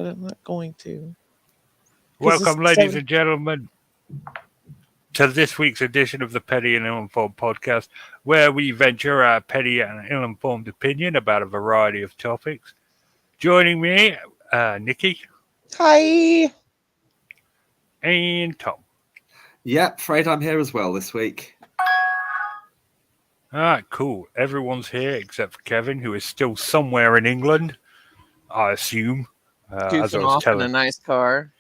but I'm not going to. Welcome, ladies and gentlemen, to this week's edition of the Petty and Ill-Informed podcast, where we venture our petty and ill-informed opinion about a variety of topics. Joining me, Nikki. Hi. And Tom. Yep, afraid I'm here as well this week. Alright, cool. Everyone's here except for Kevin, who is still somewhere in England, I assume. As I Goofing was off in a nice car.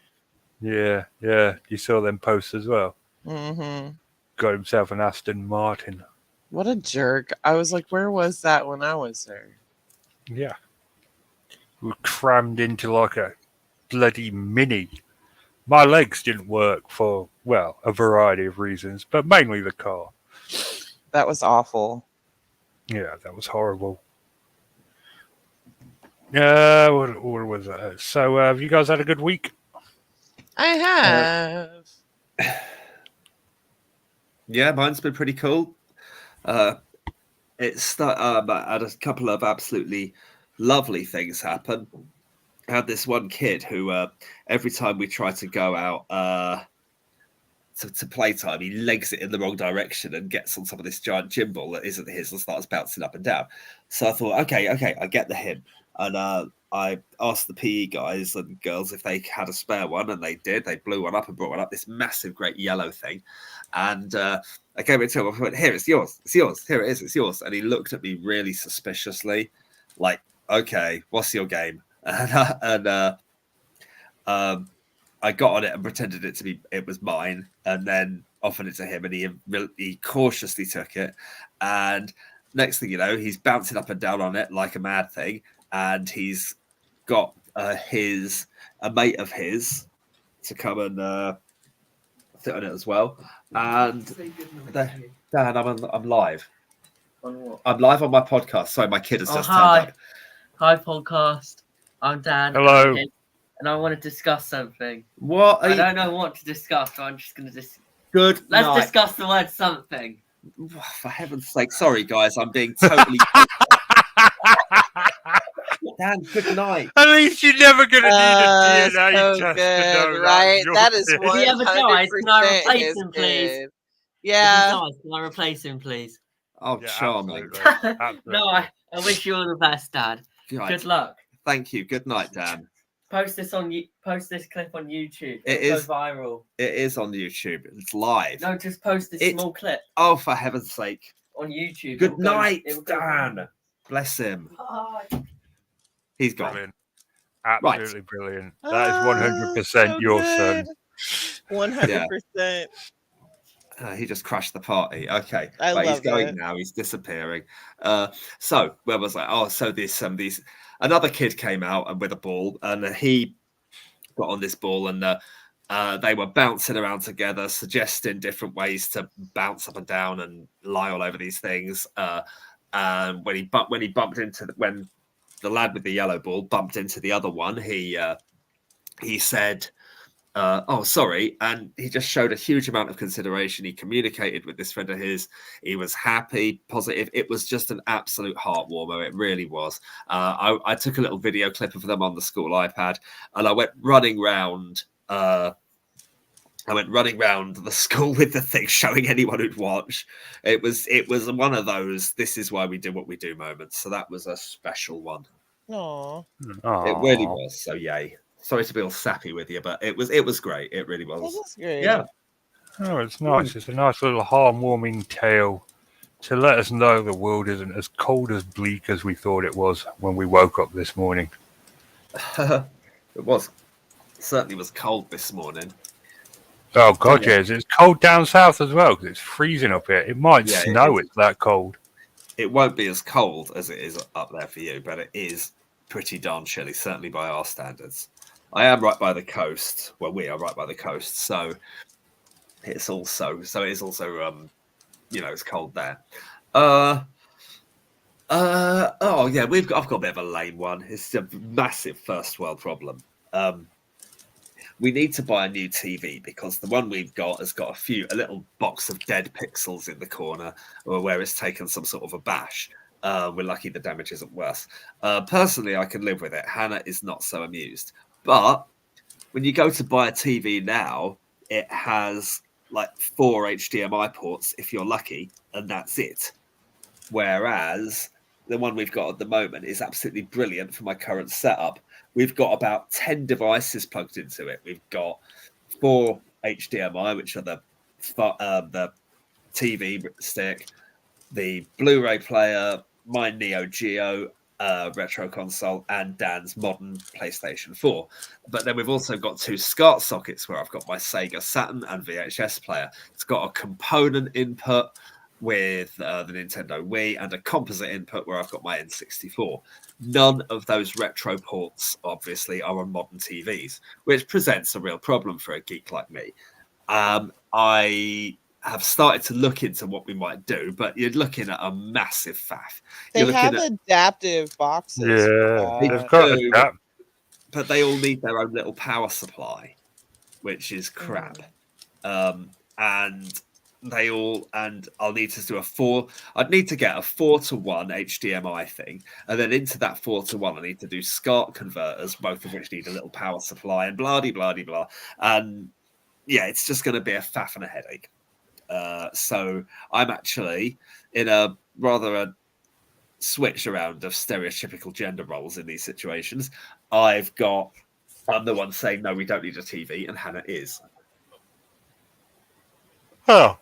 Yeah. You saw them posts as well. Mm-hmm. Got himself an Aston Martin. What a jerk. I was like, where was that when I was there? Yeah. We were crammed into like a bloody Mini. My legs didn't work for, well, a variety of reasons, but mainly the car. That was awful. Yeah, that was horrible. What was that? So, have you guys had a good week? I have. Yeah, mine's been pretty cool. I had a couple of absolutely lovely things happen. I had this one kid who, every time we try to go out to playtime, he legs it in the wrong direction and gets on some of this giant gym ball that isn't his and starts bouncing up and down. So I thought, okay, I get the hint. And I asked the PE guys and girls if they had a spare one, and they did. They blew one up and brought one up, this massive, great yellow thing. And I gave it to him. I went, here, it's yours. It's yours. Here it is. It's yours. And he looked at me really suspiciously, like, okay, what's your game? And I got on it and pretended it was mine, and then offered it to him, and he cautiously took it. And next thing you know, he's bouncing up and down on it like a mad thing, and he's got a mate of his to come and sit on it as well. And Dan, I'm live. On what? I'm live on my podcast. Sorry, my kid has just turned up. Hi, podcast. I'm Dan. Hello. And I want to discuss something. What? I don't know what to discuss, so I'm just going to Good Let's night. discuss the word something. For heaven's sake, sorry guys, I'm being totally. Dan, good night. At least you're never going to need a DNA so test good, to know right? That is If he ever dies, can I 100% replace is him, please? good. If Yeah. he dies, can I replace him, please? Oh, Yeah, charming. absolutely. No, I wish you all the best, Dad. Right. Good luck. Thank you. Good night, Dan. Post this clip on YouTube. It It'll is- go viral. It is on YouTube. It's live. No, just post this small clip Oh, for heaven's sake. on YouTube. Good It will go- night, it will go Dan. viral. Bless him. Bye. He's gone. Brilliant. Absolutely brilliant. That is 100% so your good. son. 100%. He just crashed the party. Okay. I Right, he's love going it. now. He's disappearing. So where was I? Oh, so these another kid came out and with a ball, and he got on this ball, and they were bouncing around together, suggesting different ways to bounce up and down and lie all over these things. And when the lad with the yellow ball bumped into the other one, he said, oh, sorry. And he just showed a huge amount of consideration. He communicated with this friend of his. He was happy, positive. It was just an absolute heart warmer. It really was. I took a little video clip of them on the school iPad, and I went running round. The school with the thing, showing anyone who'd watch. It was one of those, this is why we do what we do moments. So that was a special one. Aw. It really was. So yay. Sorry to be all sappy with you, but it was great. It really That was. was great. Yeah. Oh, it's nice. It's a nice little heartwarming tale to let us know the world isn't as cold as bleak as we thought it was when we woke up this morning. It was. It certainly was cold this morning. Oh, God, yes. It's cold down south as well because it's freezing up here. It might snow. It's that cold. It won't be as cold as it is up there for you, but it is pretty darn chilly, certainly by our standards. I am right by the coast. Well, we are right by the coast, so it's also it's cold there. Oh yeah, I've got a bit of a lame one. It's a massive first world problem. We need to buy a new TV because the one we've got has got a little box of dead pixels in the corner where it's taken some sort of a bash. We're lucky the damage isn't worse. Personally, I can live with it. Hannah is not so amused. But when you go to buy a TV now, it has like 4 HDMI ports if you're lucky, and that's it. Whereas the one we've got at the moment is absolutely brilliant for my current setup. We've got about 10 devices plugged into it. We've got 4 HDMI, which are the TV stick, the Blu-ray player, my Neo Geo retro console, and Dan's modern PlayStation 4. But then we've also got 2 SCART sockets where I've got my Sega Saturn and VHS player. It's got a component input with the Nintendo Wii and a composite input where I've got my N64. None of those retro ports, obviously, are on modern TVs, which presents a real problem for a geek like me. I have started to look into what we might do, but you're looking at a massive faff. They have adaptive boxes. Yeah, they've got adapt. But they all need their own little power supply, which is crap. And I'll need to do I'd need to get a 4-to-1 HDMI thing, and then into that 4-to-1 I need to do SCART converters, both of which need a little power supply, and blah blah blah blah. And yeah, it's just going to be a faff and a headache. So I'm actually in a switch around of stereotypical gender roles in these situations. I'm the one saying no, we don't need a TV, and Hannah is. Oh.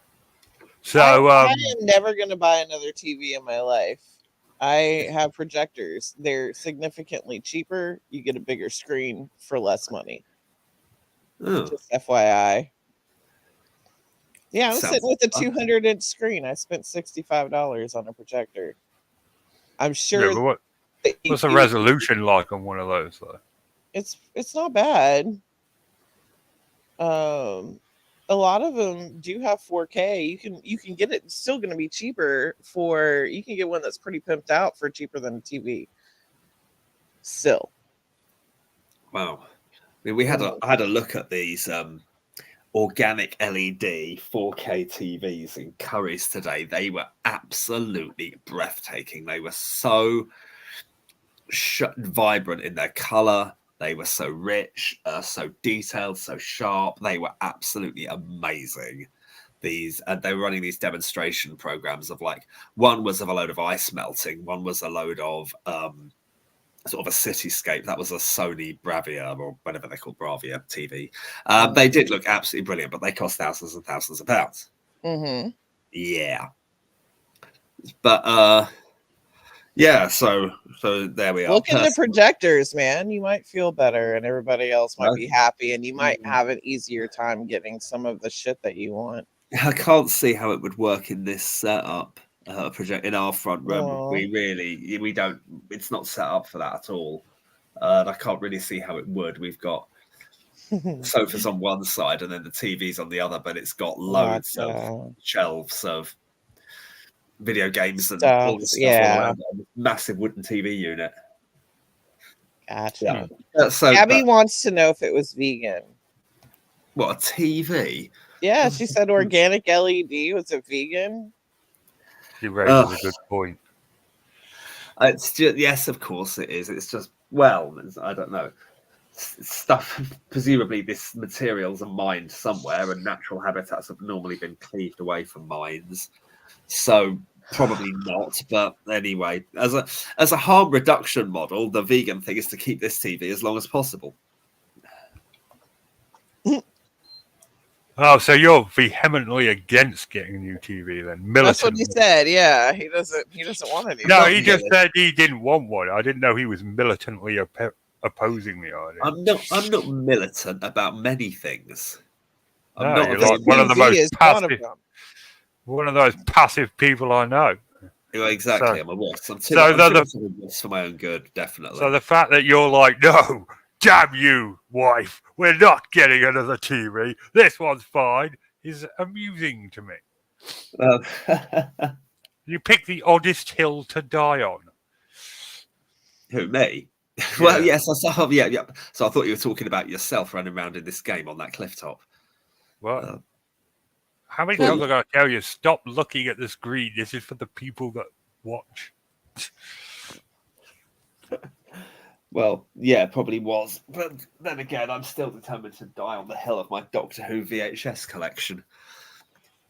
So I am never going to buy another TV in my life. I have projectors. They're significantly cheaper. You get a bigger screen for less money. Just FYI. Yeah, I'm sitting with a 200-inch screen. I spent $65 on a projector. I'm sure. Yeah, but what's the resolution like on one of those, though? It's not bad. A lot of them do have 4K. You can get it. It's still going to be cheaper you can get one that's pretty pimped out for cheaper than a TV. Still. Wow. I mean, I had a look at these organic LED 4K TVs in Curry's today. They were absolutely breathtaking. They were so vibrant in their color. They were so rich, so detailed, so sharp. They were absolutely amazing. They were running these demonstration programs of one was of a load of ice melting, one was a load of sort of a cityscape. That was a Sony Bravia or whatever they're called, Bravia TV. They did look absolutely brilliant, but they cost thousands and thousands of pounds. Mm-hmm. Yeah. But yeah, so there we are. Look at the projectors, man. You might feel better, and everybody else might be happy, and you might have an easier time getting some of the shit that you want. I can't see how it would work in this setup. Project in our front room. We don't. It's not set up for that at all. And I can't really see how it would. We've got sofas on one side and then the TV's on the other, but it's got loads of shelves of video games and all this stuff all around it. Massive wooden TV unit. Gotcha. Yeah. Abby wants to know if it was vegan. What, a TV? Yeah, she said organic LED. Was it vegan? She raises a good point. It's just, yes, of course it is. It's just, I don't know. Stuff, presumably this materials are mined somewhere, and natural habitats have normally been cleaved away from mines. So probably not. But anyway, as a harm reduction model, the vegan thing is to keep this TV as long as possible. Oh, so you're vehemently against getting a new TV then? Militantly. That's what he said. Yeah, he doesn't want any. No, he just said he didn't want one. I didn't know he was militantly opposing the idea. I'm not militant about many things. You're like one of the most passive. One of those passive people I know. Yeah, exactly. So, I'm a wuss. I'm for my own good, definitely. So the fact that you're like, no, damn you, wife, we're not getting another TV. This one's fine, is amusing to me. You pick the oddest hill to die on. Who, me? Yeah. Well, yes, I saw. Yeah. So I thought you were talking about yourself running around in this game on that cliff top. What? How many times have I got to tell you, stop looking at the screen? This is for the people that watch. Well, yeah, probably was. But then again, I'm still determined to die on the hill of my Doctor Who VHS collection.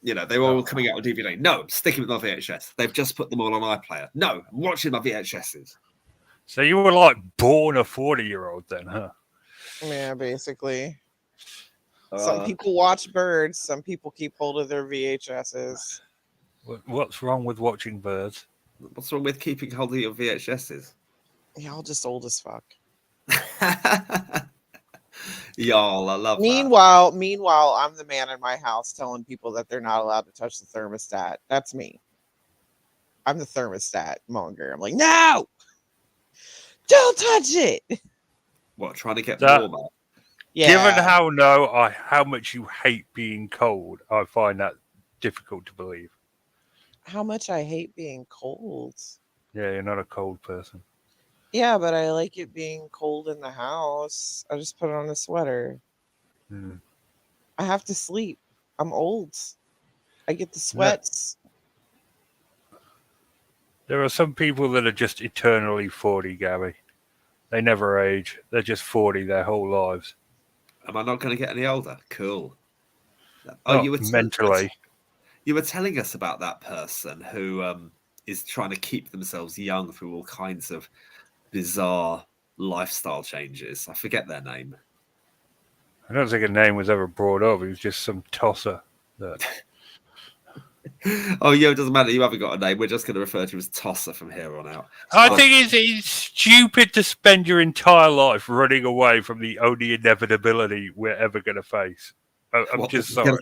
You know, they were all coming out on DVD. No, I'm sticking with my VHS. They've just put them all on iPlayer. No, I'm watching my VHSs. So you were like born a 40-year-old then, huh? Yeah, basically. Some people watch birds. Some people keep hold of their VHSs. What's wrong with watching birds? What's wrong with keeping hold of your VHSs? Y'all just old as fuck. Y'all, I love Meanwhile, I'm the man in my house telling people that they're not allowed to touch the thermostat. That's me. I'm the thermostat monger. I'm like, no, don't touch it. What, trying to get warmer? Yeah. Given how much you hate being cold, I find that difficult to believe. How much I hate being cold. Yeah, you're not a cold person. Yeah, but I like it being cold in the house. I just put on a sweater. I have to sleep. I'm old. I get the sweats. There are some people that are just eternally 40, Gabby. They never age. They're just 40 their whole lives. Am I not going to get any older? Cool. Oh, you were mentally. You were telling us about that person who is trying to keep themselves young through all kinds of bizarre lifestyle changes. I forget their name. I don't think a name was ever brought up. It was just some tosser. That... Oh, yeah, it doesn't matter. You haven't got a name. We're just going to refer to you as Tosser from here on out. I think it's stupid to spend your entire life running away from the only inevitability we're ever going to face. I'm just sorry.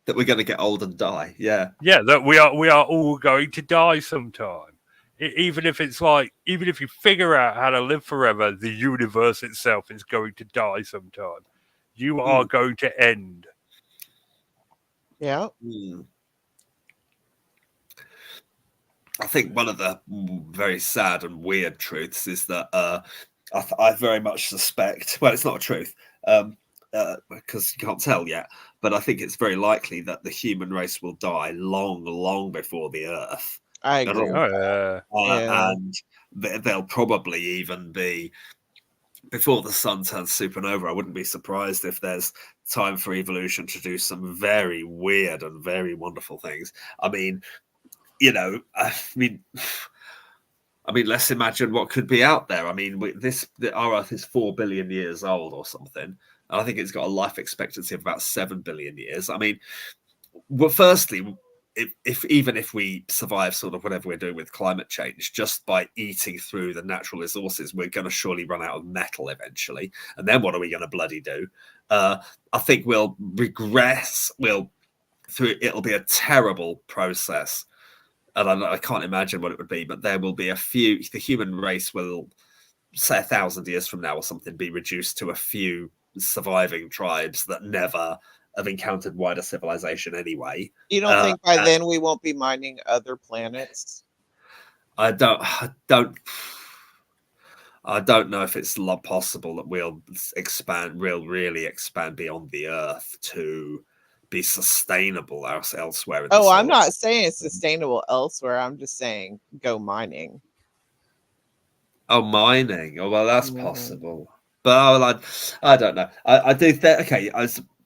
That we're going to get old and die. Yeah. Yeah, that we are all going to die sometime. Even if you figure out how to live forever, the universe itself is going to die sometime. You are going to end. Yeah. I think one of the very sad and weird truths is that I very much suspect, well, it's not a truth, because you can't tell yet, but I think it's very likely that the human race will die long, long before the Earth. I agree. And they'll probably even be before the sun turns supernova. I wouldn't be surprised if there's time for evolution to do some very weird and very wonderful things. I mean, let's imagine what could be out there. I mean, our Earth is 4 billion years old or something. And I think it's got a life expectancy of about 7 billion years. I mean, well, firstly, even if we survive sort of whatever we're doing with climate change, just by eating through the natural resources, we're going to surely run out of metal eventually. And then what are we going to bloody do? I think we'll regress. It'll be a terrible process. And I can't imagine what it would be, but there will be the human race will, say 1,000 years from now or something, be reduced to a few surviving tribes that never have encountered wider civilization anyway. You don't think by then we won't be mining other planets? I don't know if it's possible that we'll really expand beyond the Earth to be sustainable elsewhere. I'm not saying it's sustainable elsewhere. I'm just saying go mining. Oh, mining. Oh, well, that's possible. But I don't know. I do think, okay,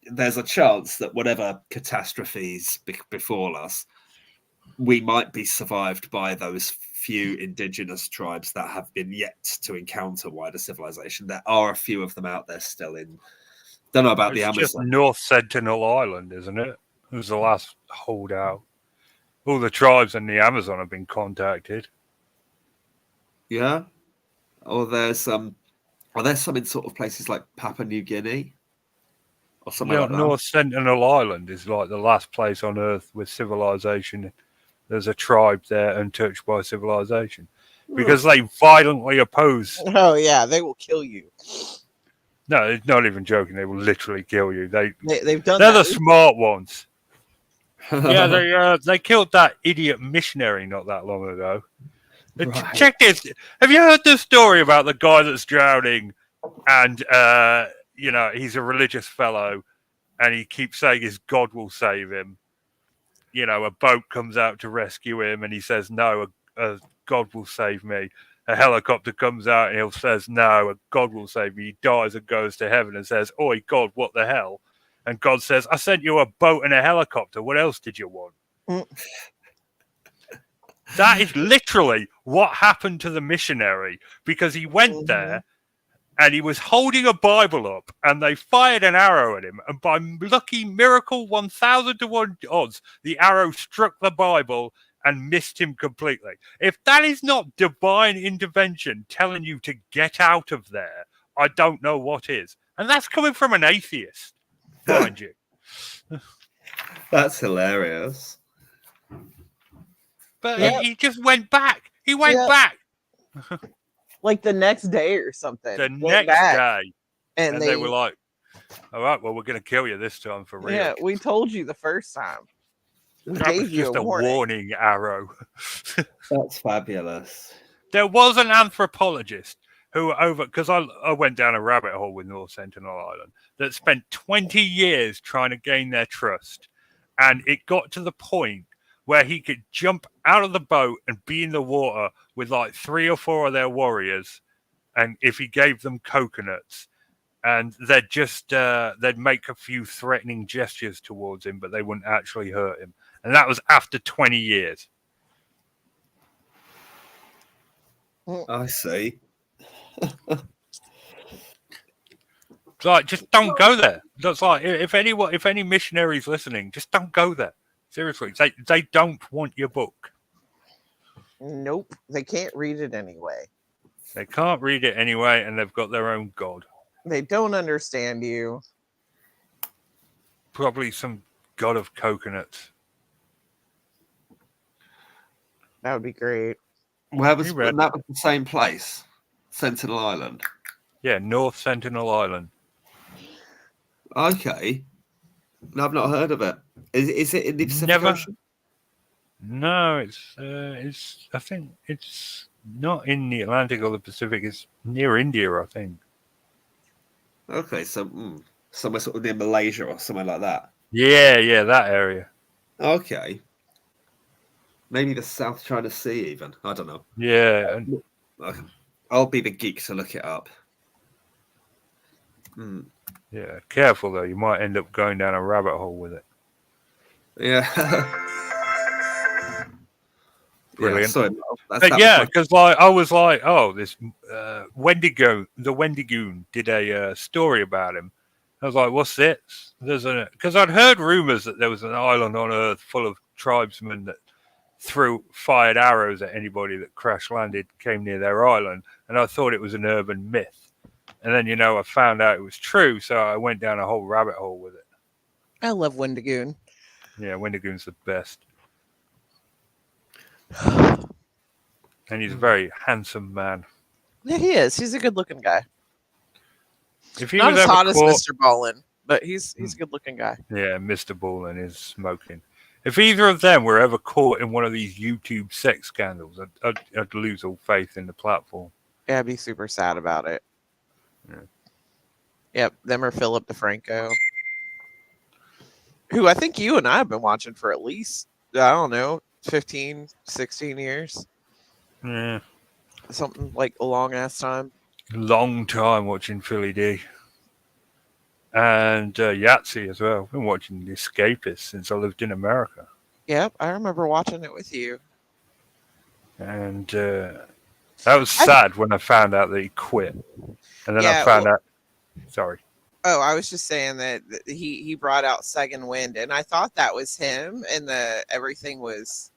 there's a chance that whatever catastrophes befall us, we might be survived by those few indigenous tribes that have been yet to encounter wider civilization. There are a few of them out there still in. Don't know about the Amazon. It's just North Sentinel Island, isn't it? It was the last holdout. All the tribes in the Amazon have been contacted. Yeah. Or are there some in sort of places like Papua New Guinea? Or something like that? North Sentinel Island is like the last place on Earth with civilization. There's a tribe there untouched by civilization. Because they violently oppose. Oh, yeah, they will kill you. No, it's not even joking. They will literally kill you. They've done. They're the smart ones. Yeah, they killed that idiot missionary not that long ago. Right. Check this. Have you heard the story about the guy that's drowning, and he's a religious fellow, and he keeps saying his God will save him. A boat comes out to rescue him, and he says, "No, God will save me." a helicopter comes out and he says, "No, God will save me." He dies and goes to heaven and says, "Oi, God, what the hell?" And God says, "I sent you a boat and a helicopter. What else did you want?" That is literally what happened to the missionary, because he went there and he was holding a Bible up and they fired an arrow at him. And by lucky miracle, 1,000 to 1 odds, the arrow struck the Bible and missed him completely. If that is not divine intervention telling you to get out of there, I don't know what is. And that's coming from an atheist, mind you. That's hilarious. But he just went back. He went back. Like the next day or something. The next day. And they were like, "All right, well, we're going to kill you this time for real." Yeah, we told you the first time. That was just a warning arrow. That's fabulous. There was an anthropologist who because I went down a rabbit hole with North Sentinel Island, that spent 20 years trying to gain their trust. And it got to the point where he could jump out of the boat and be in the water with like 3 or 4 of their warriors. And if he gave them coconuts, and they'd make a few threatening gestures towards him, but they wouldn't actually hurt him. And that was after 20 years. I see. It's like, just don't go there. That's like, if any missionaries listening, just don't go there. Seriously, they don't want your book. Nope, they can't read it anyway. They can't read it anyway, and they've got their own god. They don't understand you. Probably some god of coconuts. That would be great. That was the same place, Sentinel Island. Yeah, North Sentinel Island. Okay. No, I've not heard of it. Is it in the Pacific Ocean? No, it's. I think it's not in the Atlantic or the Pacific. It's near India, I think. Okay, so somewhere sort of near Malaysia or somewhere like that. Yeah, that area. Okay. Maybe the South China Sea, even. I don't know. Yeah. I'll be the geek to look it up. Yeah, careful though. You might end up going down a rabbit hole with it. Yeah. Brilliant. Yeah, because I was like, oh, this Wendigo, the Wendigoon did a story about him. I was like, what's this? Because I'd heard rumors that there was an island on Earth full of tribesmen that fired arrows at anybody that crash landed, came near their island, and I thought it was an urban myth. And then, I found out it was true, so I went down a whole rabbit hole with it. I love Wendigoon. Yeah, Wendigoon's the best. And he's a very handsome man. Yeah, he is. He's a good-looking guy. If he Not was as hot as caught... Mr. Ballin, but he's a good-looking guy. Yeah, Mr. Ballin is smoking. If either of them were ever caught in one of these YouTube sex scandals, I'd lose all faith in the platform. Yeah, I'd be super sad about it. Yeah. Yep, them or Philip DeFranco, who I think you and I have been watching for at least, I don't know, 15, 16 years. Yeah. Something like a long-ass time. Long time watching Philly D. And Yahtzee as well. I've been watching The Escapist since I lived in America. Yep, I remember watching it with you. And that was sad when I found out that he quit. And then I found out... Sorry. Oh, I was just saying that he brought out Second Wind, and I thought that was him, and everything was,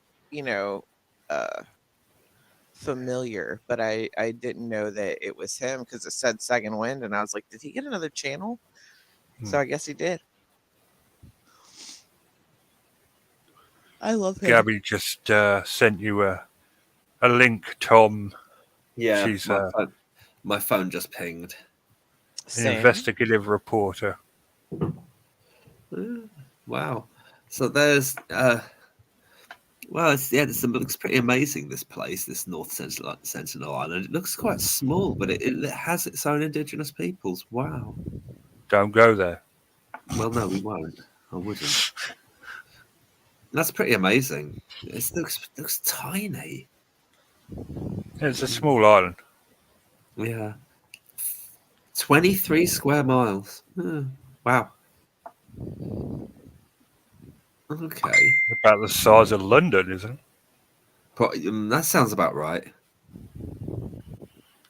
familiar, but I didn't know that it was him because it said Second Wind, and I was like, did he get another channel? So I guess he did. I love him. Gabby just sent you a link, Tom. Yeah, she's my phone just pinged. An investigative reporter. Wow. So there's it looks pretty amazing, this place, this North Sentinel Island. It looks quite small, but it has its own indigenous peoples. Wow. Don't go there. Well, no, we won't. I wouldn't. That's pretty amazing. It looks tiny. It's a small island. Yeah. 23 square miles. Wow. Okay. About the size of London, isn't it? That sounds about right.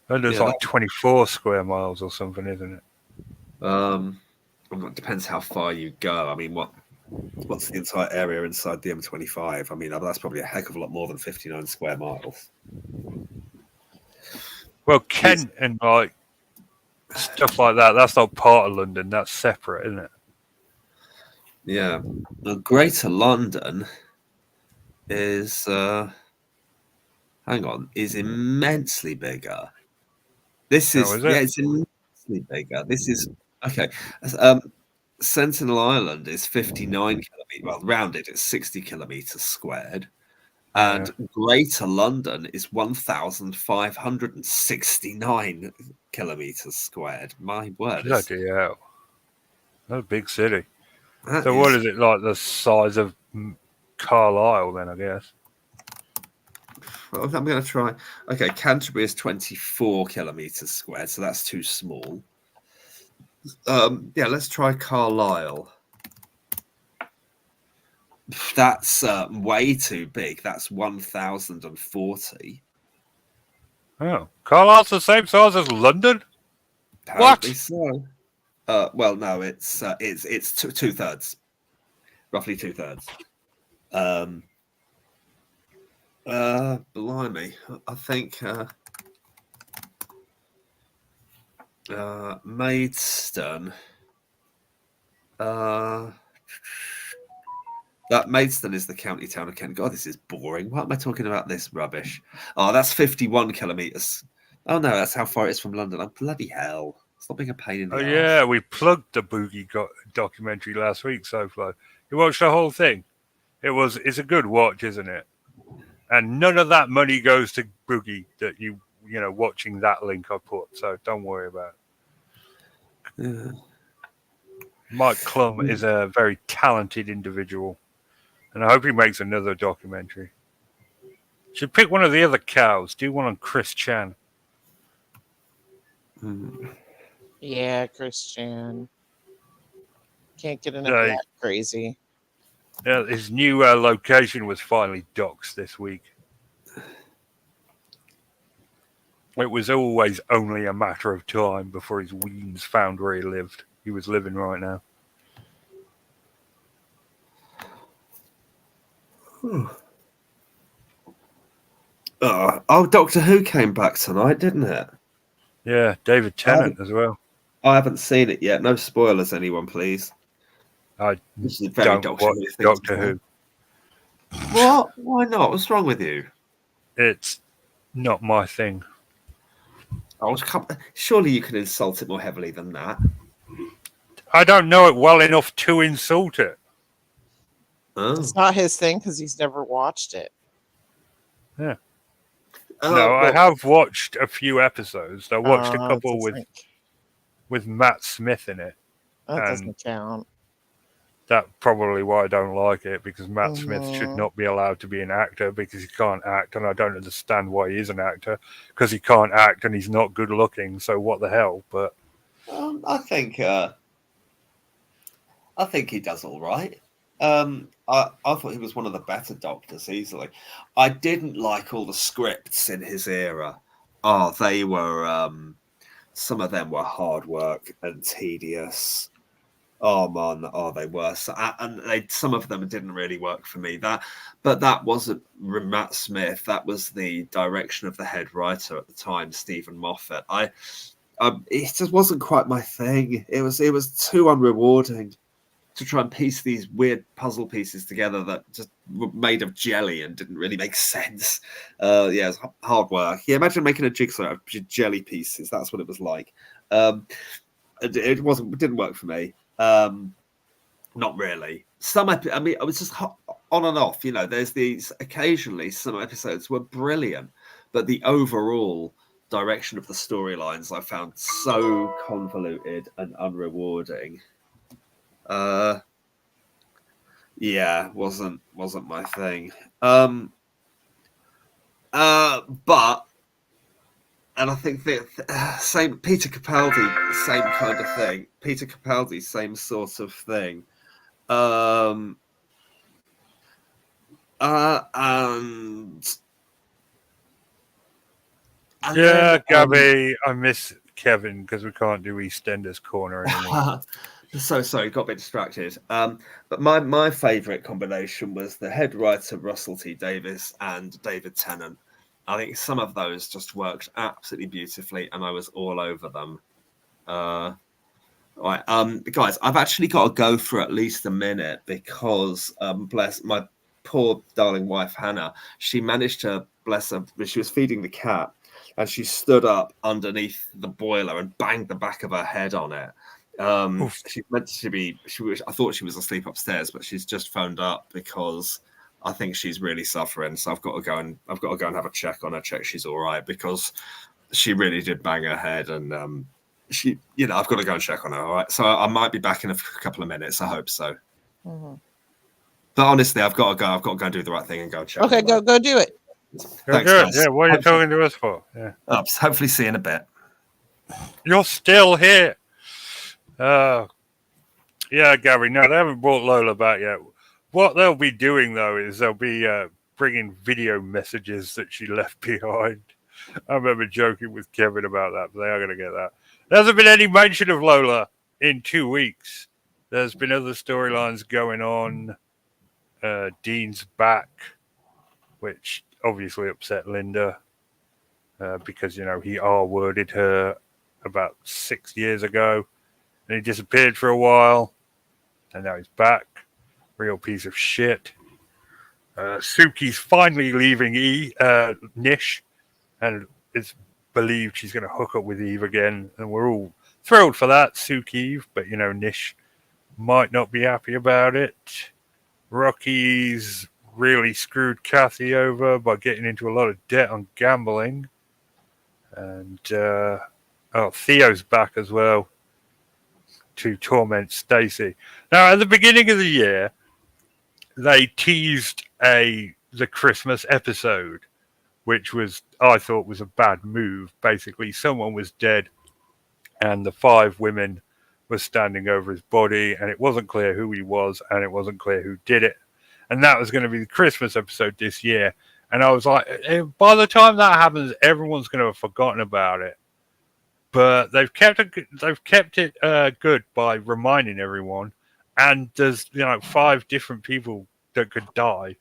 London's Yeah, like 24 square miles or something, isn't it? It depends how far you go. I mean, what's the entire area inside the M25? I mean, that's probably a heck of a lot more than 59 square miles. Well, Kent and like stuff like that, that's not part of London. That's separate, isn't it? Yeah. Well, Greater London is is immensely bigger. This Oh, is is it? it's immensely bigger. This is okay. Sentinel Island is 59 kilometers. Well, rounded, it's 60 kilometers squared. And Greater London is 1,569 kilometers squared. My word. Bloody hell. That's a big city. So what is it, like the size of Carlisle then, I guess? Well, I'm going to try. Okay, Canterbury is 24 kilometers squared, so that's too small. Yeah, let's try Carlisle. That's way too big. That's 1,040. Oh, Carlisle's the same size as London? Apparently so. Well, no, it's two-thirds, roughly two-thirds. Blimey, I think Maidstone. That Maidstone is the county town of Kent. God, this is boring. Why am I talking about this rubbish? Oh, that's 51 kilometres. Oh no, that's how far it is from London. Oh, bloody hell. Stop being a pain in the Oh, arse. yeah, we plugged the Boogie documentary last week, SoFlo. You watched the whole thing? It's a good watch, isn't it? And none of that money goes to Boogie that you know, watching that link I put, so don't worry about it. Yeah. Mike Klum is a very talented individual, and I hope he makes another documentary. Should pick one of the other cows. Do one on Chris Chan. Yeah, Christian. Can't get enough of that crazy. Yeah, his new location was finally doxed this week. It was always only a matter of time before his weens found where he was living right now. Oh, Doctor Who came back tonight, didn't it? Yeah, David Tennant as well. I haven't seen it yet. No spoilers, anyone, please. I This is very don't watch Doctor Who. What? Why not? What's wrong with you? It's not my thing. Oh, surely you can insult it more heavily than that. I don't know it well enough to insult it. Oh. It's not his thing because he's never watched it. Yeah. I have watched a few episodes. I watched a couple with Matt Smith in it. That doesn't count. That's probably why I don't like it, because Matt Smith should not be allowed to be an actor because he can't act, and I don't understand why he is an actor, because he can't act and he's not good looking, so what the hell? But I think he does all right. I thought he was one of the better Doctors easily. I didn't like all the scripts in his era. Oh, they were some of them were hard work and tedious. Oh man, they were. And some of them didn't really work for me. But that wasn't Matt Smith. That was the direction of the head writer at the time, Stephen Moffat. It just wasn't quite my thing. It was too unrewarding to try and piece these weird puzzle pieces together that just were made of jelly and didn't really make sense. Yeah, it was hard work. Yeah, imagine making a jigsaw out of jelly pieces. That's what it was like. It didn't work for me. Not really. I mean, I was just on and off. You know, there's these occasionally some episodes were brilliant, but the overall direction of the storylines I found so convoluted and unrewarding. Yeah, wasn't my thing. But and I think that same Peter Capaldi, same kind of thing. Peter Capaldi, same sort of thing. And yeah, Gabby, I miss Kevin because we can't do EastEnders Corner anymore. So sorry, got a bit distracted. But my favourite combination was the head writer Russell T Davies and David Tennant. I think some of those just worked absolutely beautifully, and I was all over them. Right, guys, I've actually got to go for at least a minute because bless my poor darling wife Hannah. She managed to, bless her, she was feeding the cat, and she stood up underneath the boiler and banged the back of her head on it. She's meant to be. I thought she was asleep upstairs, but she's just phoned up because I think she's really suffering. So I've got to go and have a check on her, check she's all right, because she really did bang her head, and she, I've got to go and check on her. All right, so I might be back in a couple of minutes. I hope so. Mm-hmm. But honestly, I've got to go. I've got to go and do the right thing and go check. Okay, go do it. Thanks, guys. Yeah, what are you talking to us for? Yeah. Hopefully, see you in a bit. You're still here. Yeah, Gary. No, they haven't brought Lola back yet. What they'll be doing though is they'll be bringing video messages that she left behind. I remember joking with Kevin about that, but they are going to get that. There hasn't been any mention of Lola in 2 weeks. There's been other storylines going on. Dean's back, which obviously upset Linda because, he R-worded her about 6 years ago. And he disappeared for a while. And now he's back. Real piece of shit. Suki's finally leaving Nish. And it's believed she's going to hook up with Eve again. And we're all thrilled for that, Suki. But, Nish might not be happy about it. Rocky's really screwed Kathy over by getting into a lot of debt on gambling. And, Theo's back as well to torment Stacy. Now, at the beginning of the year, they teased the Christmas episode, which I thought was a bad move. Basically, someone was dead, and the 5 women were standing over his body, and it wasn't clear who he was, and it wasn't clear who did it. And that was going to be the Christmas episode this year. And I was like, by the time that happens, everyone's going to have forgotten about it. But they've kept it good by reminding everyone. And there's 5 different people that could die,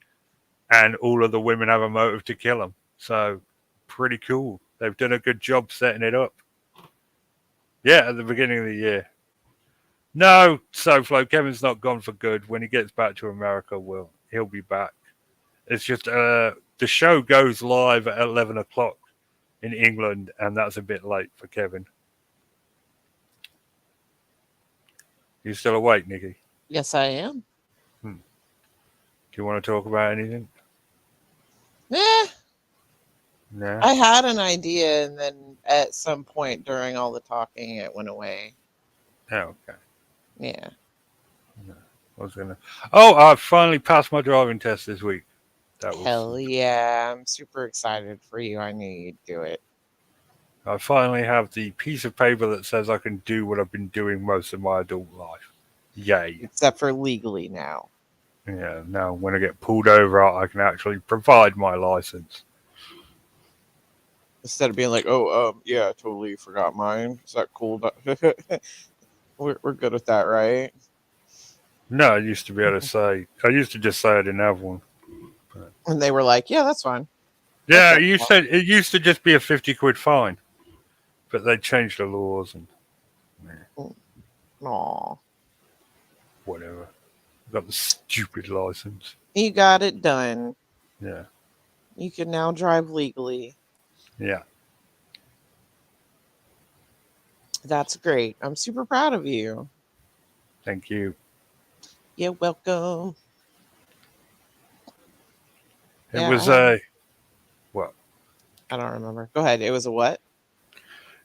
and all of the women have a motive to kill them. So pretty cool. They've done a good job setting it up. Yeah, at the beginning of the year. No, SoFlo, Kevin's not gone for good. When he gets back to America, he'll be back. It's just the show goes live at 11 o'clock in England, and that's a bit late for Kevin. You still awake, Nikki? Yes, I am. Do you want to talk about anything? Yeah. No. I had an idea, and then at some point during all the talking, it went away. Oh, okay. Yeah. I finally passed my driving test this week. Hell yeah. I'm super excited for you. I knew you'd do it. I finally have the piece of paper that says I can do what I've been doing most of my adult life. Yay. Except for legally now. Yeah, now when I get pulled over, I can actually provide my license. Instead of being like, yeah, I totally forgot mine. Is that cool? We're good with that, right? No, I used to be able to say, I used to just say I didn't have one. But... And they were like, yeah, that's fine. Yeah, you said it used to just be a 50 quid fine. But they changed the laws and Aw. Whatever. Got the stupid license. You got it done. Yeah. You can now drive legally. Yeah. That's great. I'm super proud of you. Thank you. You're welcome. It was a what? I don't remember. Go ahead. It was a what?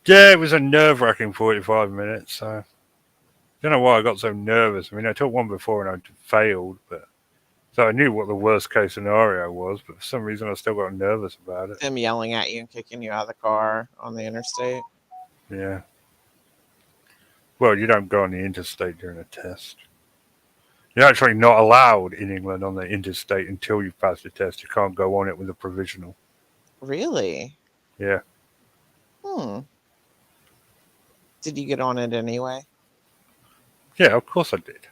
Yeah, it was a nerve-wracking 45 minutes. So I don't know why I got so nervous. I mean, I took one before and I failed, but So I knew what the worst case scenario was, but for some reason I still got nervous about it. Them yelling at you and kicking you out of the car on the interstate. Yeah. Well, you don't go on the interstate during a test. You're actually not allowed in England on the interstate until you've passed the test. You can't go on it with a provisional. Really? Yeah. Did you get on it anyway? Yeah, of course I did.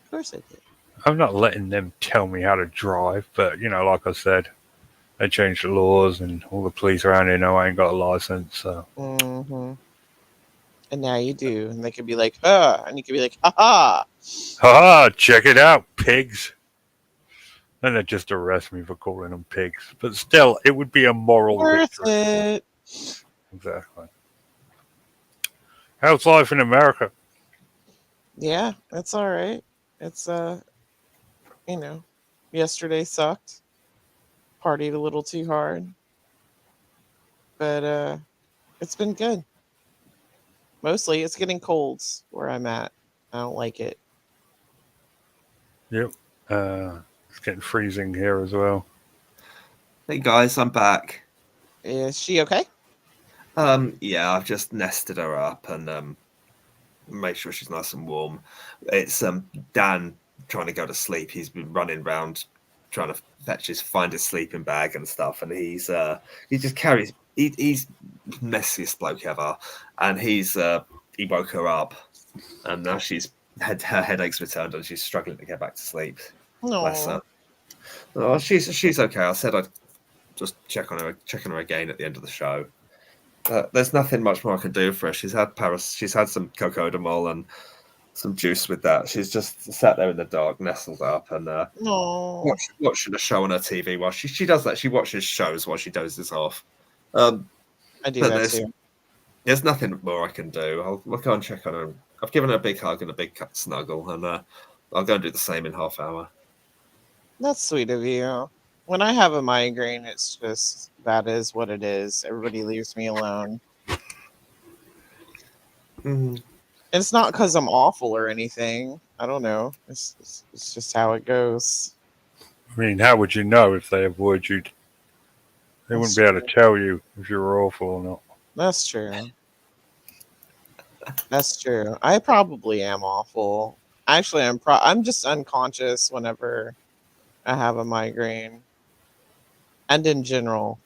Of course I did. I'm not letting them tell me how to drive, but, like I said, they changed the laws and all the police around here know I ain't got a license, so. Mm-hmm. And now you do. And they could be like, and you could be like, ha-ha. Ha-ha, check it out, pigs. Then they'd just arrest me for calling them pigs. But still, it would be a moral Worth victory. it. Exactly. How's life in America? Yeah, that's all right. It's, yesterday sucked. Partied a little too hard. But, it's been good. Mostly, it's getting colds where I'm at. I don't like it. Yep. It's getting freezing here as well. Hey guys, I'm back. Is she okay? Yeah, I've just nested her up and made sure she's nice and warm. It's Dan trying to go to sleep. He's been running around trying to find his sleeping bag and stuff, and he just carries. He's messiest bloke ever, and he woke her up, and now her headache's returned and she's struggling to get back to sleep. Bless her. Oh, she's okay. I said I'd just check on her again at the end of the show. There's nothing much more I can do for her. She's had some cocodamol and some juice with that. She's just sat there in the dark, nestled up, and watching a show on her TV while she does that. She watches shows while she dozes off. I do that too. There's nothing more I can do. I'll go and check on her. I've given her a big hug and a big snuggle, and I'll go and do the same in half hour. That's sweet of you. When I have a migraine, it's just, that is what it is. Everybody leaves me alone. Mm. It's not because I'm awful or anything. I don't know. It's just how it goes. I mean, how would you know if they avoid you? They wouldn't be able to tell you if you were awful or not. That's true. That's true. I probably am awful. Actually, I'm just unconscious whenever I have a migraine. And in general.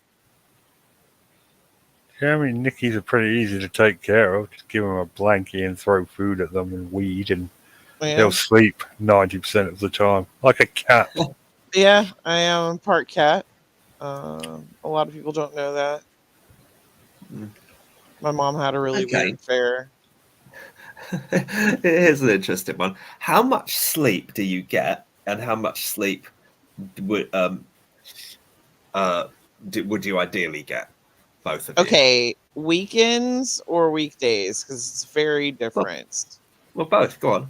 Yeah, I mean, Nikis are pretty easy to take care of. Just give them a blankie and throw food at them and weed, and they'll sleep 90% of the time, like a cat. Yeah, I am part cat. A lot of people don't know that. My mom had a really weird affair. Here's an interesting one. How much sleep do you get, and how much sleep would you ideally get? Both of you. Okay, weekends or weekdays? Because it's very different. Well, both. Go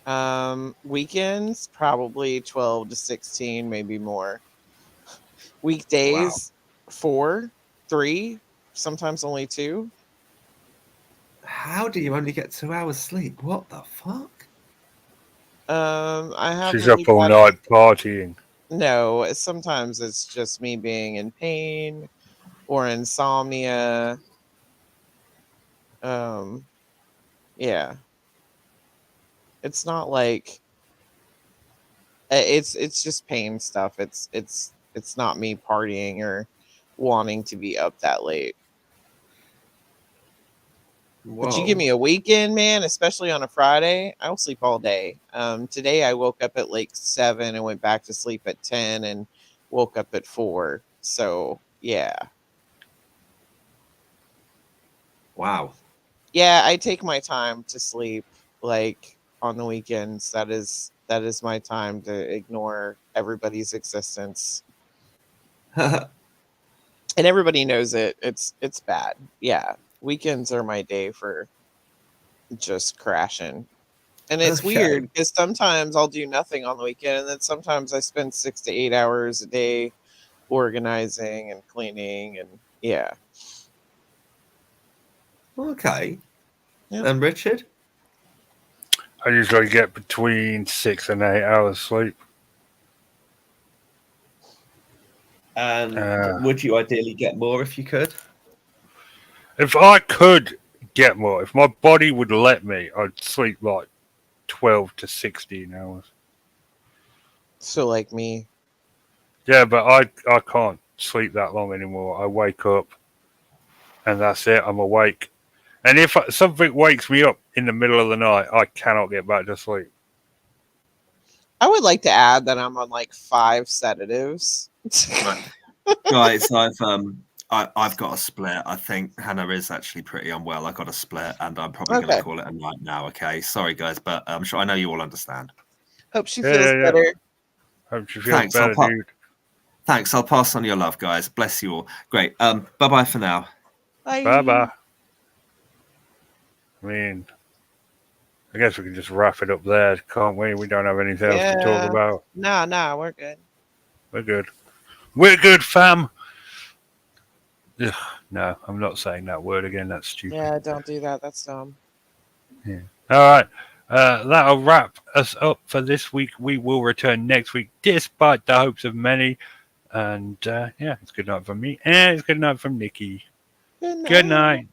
on. Weekends, probably 12 to 16, maybe more. Weekdays, 4, 3, sometimes only 2. How do you only get 2 hours sleep? What the fuck? I have. She's up all night partying. No, sometimes it's just me being in pain or insomnia. Yeah. It's not like it's just pain stuff. It's not me partying or wanting to be up that late. Whoa. But you give me a weekend, man, especially on a Friday, I will sleep all day. Today I woke up at like 7 and went back to sleep at 10 and woke up at 4. So yeah. Wow. Yeah, I take my time to sleep, like on the weekends. That is my time to ignore everybody's existence. And everybody knows it. It's bad. Yeah. Weekends are my day for just crashing. And it's weird because sometimes I'll do nothing on the weekend, and then sometimes I spend 6 to 8 hours a day organizing and cleaning, and yeah. Okay. Yep. And Richard? I usually get between 6 and 8 hours sleep. And would you ideally get more if you could? If I could get more, if my body would let me, I'd sleep like 12 to 16 hours. So like me. Yeah, but I can't sleep that long anymore. I wake up and that's it. I'm awake. And if something wakes me up in the middle of the night, I cannot get back to sleep. I would like to add that I'm on like 5 sedatives. Guys, I've got a split. I think Hannah is actually pretty unwell. I got a split, and I'm probably going to call it a night now. Okay, sorry guys, but I'm sure I know you all understand. Hope she feels better. Hope she feels better, dude. Thanks. I'll pass on your love, guys. Bless you all. Great. Bye bye for now. Bye bye. I mean, I guess we can just wrap it up there, can't we? We don't have anything else to talk about. Nah, we're good. We're good, fam. Ugh, no, I'm not saying that word again. That's stupid. Yeah, don't do that. That's dumb. Yeah. All right. That'll wrap us up for this week. We will return next week, despite the hopes of many. And yeah, it's good night from me. And it's good night from Nikki. Good night. Good night.